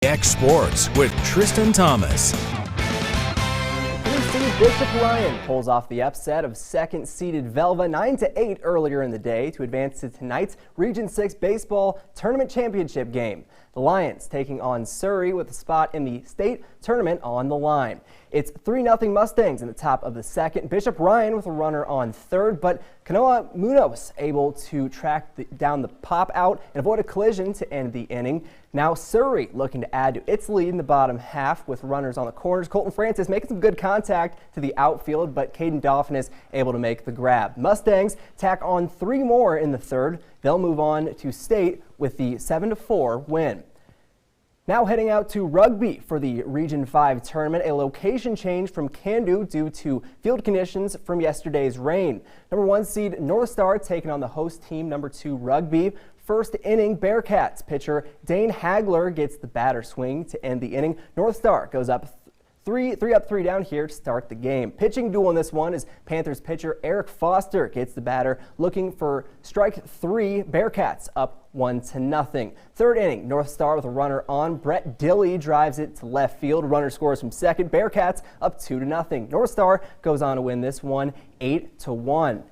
X Sports with Tristan Thomas. Three-seed Bishop Ryan pulls off the upset of second-seeded Velva 9-8 earlier in the day to advance to tonight's Region 6 baseball tournament championship game. The Lions taking on Surrey with a spot in the state tournament on the line. It's 3-0 Mustangs in the top of the second. Bishop Ryan with a runner on third, but Kanoa Munoz able to track down the pop out and avoid a collision to end the inning. Now Surrey looking to add to its lead in the bottom half with runners on the corners. Colton Francis making some good contact to the outfield, but Caden Dauphin is able to make the grab. Mustangs tack on 3 more in the third. They'll move on to state with the 7-4 win. Now heading out to rugby for the Region 5 tournament, a location change from Candu due to field conditions from yesterday's rain. Number 1 seed North Star taking on the host team number 2 rugby. First inning, Bearcats pitcher Dane Hagler gets the batter swing to end the inning. North Star goes up 3 up, 3 down here to start the game. Pitching duel in this one is Panthers pitcher Eric Foster gets the batter looking for strike 3. Bearcats up 1-0. Third inning, North Star with a runner on. Brett Dilly drives it to left field. Runner scores from second. Bearcats up 2-0. North Star goes on to win this one 8-1.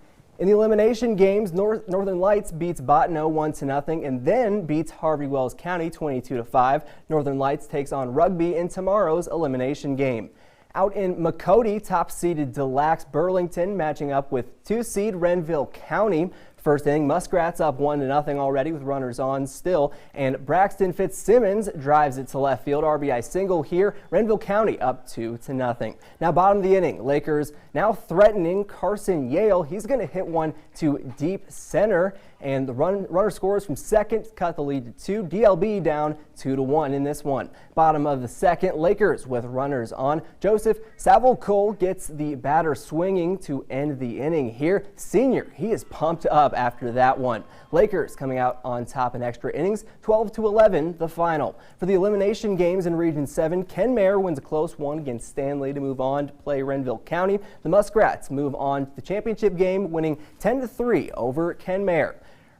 In the elimination games, Northern Lights beats Bottineau 1-0 and then beats Harvey Wells County 22-5. Northern Lights takes on Rugby in tomorrow's elimination game. Out in Makoti, top-seeded Delax Burlington matching up with 2-seed Renville County. First inning, Muskrats up 1-0 already with runners on still, and Braxton Fitzsimmons drives it to left field. RBI single here. Renville County up 2-0. Now bottom of the inning, Lakers now threatening Carson Yale. He's going to hit one to deep center, and the runner scores from second, cut the lead to 2. DLB down 2-1 in this one. Bottom of the second, Lakers with runners on. Joseph Savalcol gets the batter swinging to end the inning here. Senior, he is pumped up after that one. Lakers coming out on top in extra innings, 12-11 the final. For the elimination games in Region 7, Kenmare wins a close one against Stanley to move on to play Renville County. The Muskrats move on to the championship game, winning 10-3 over Kenmare.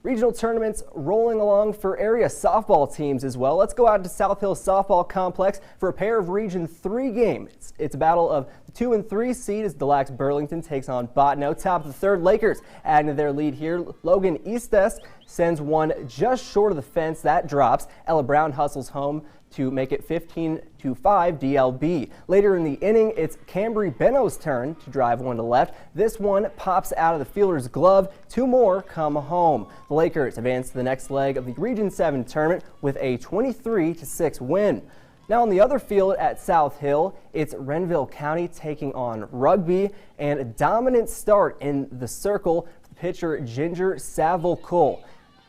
Regional tournaments rolling along for area softball teams as well. Let's go out to South Hill Softball Complex for a pair of Region 3 games. It's a battle of the 2 and 3 seed as Delax Burlington takes on Bottineau. Top of the third, Lakers adding to their lead here. Logan Eastes sends one just short of the fence. That drops. Ella Brown hustles home to make it 15-5 DLB. Later in the inning, it's Cambry Benno's turn to drive one to left. This one pops out of the fielder's glove. 2 more come home. The Lakers advance to the next leg of the Region 7 tournament with a 23-6 win. Now on the other field at South Hill, it's Renville County taking on Rugby, and a dominant start in the circle for pitcher Ginger Savalcol.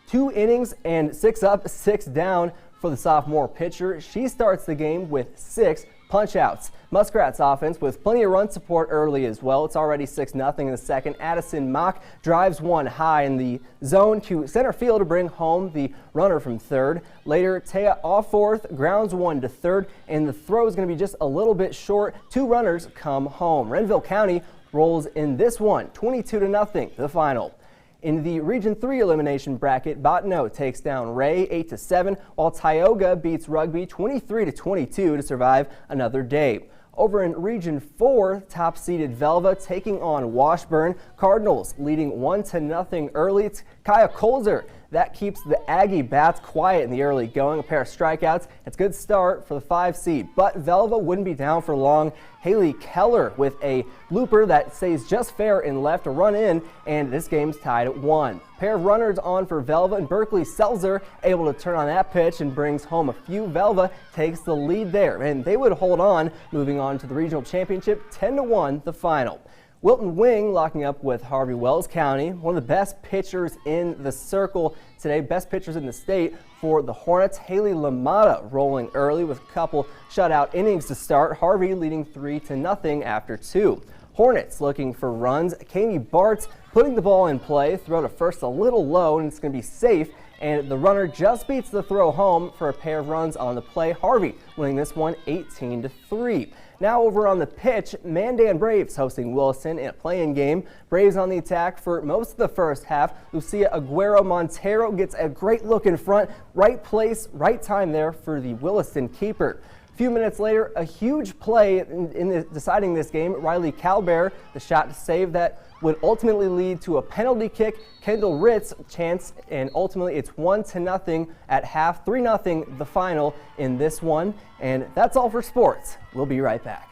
2 innings and 6 up, 6 down for the sophomore pitcher. She starts the game with 6 punch-outs. Muskrats offense with plenty of run support early as well. It's already 6-0 in the second. Addison Mock drives one high in the zone to center field to bring home the runner from third. Later, Taya off fourth, grounds one to third, and the throw is going to be just a little bit short. 2 runners come home. Renville County rolls in this one, 22-0, the final. In the Region 3 elimination bracket, Bottineau takes down Ray 8-7, while Tioga beats Rugby 23-22 to survive another day. Over in Region 4, top-seeded Velva taking on Washburn. Cardinals leading 1-0 early. It's Kaya Colzer that keeps the Aggie bats quiet in the early going. A pair of strikeouts. It's a good start for the 5 seed, but Velva wouldn't be down for long. Haley Keller with a blooper that stays just fair and left, a run in, and this game's tied at 1. Pair of runners on for Velva, and Berkeley Seltzer able to turn on that pitch and brings home a few. Velva takes the lead there, and they would hold on, moving on to the regional championship, 10-1 the final. Wilton Wing locking up with Harvey Wells County, one of the best pitchers in the circle today, best pitchers in the state for the Hornets. Haley LaMotta rolling early with a couple shutout innings to start. Harvey leading 3-0 after 2. Hornets looking for runs. Kami Bartz putting the ball in play, throw to first a little low, and it's going to be safe. And the runner just beats the throw home for a pair of runs on the play. Harvey winning this one 18-3. Now over on the pitch, Mandan Braves hosting Williston in a play-in game. Braves on the attack for most of the first half. Lucia Aguero Montero gets a great look in front. Right place, right time there for the Williston keeper. A few minutes later, a huge play in deciding this game. Riley Calbert, the shot to save that would ultimately lead to a penalty kick. Kendall Ritz chance, and ultimately it's 1-0 at half, 3-0 the final in this one. And that's all for sports. We'll be right back.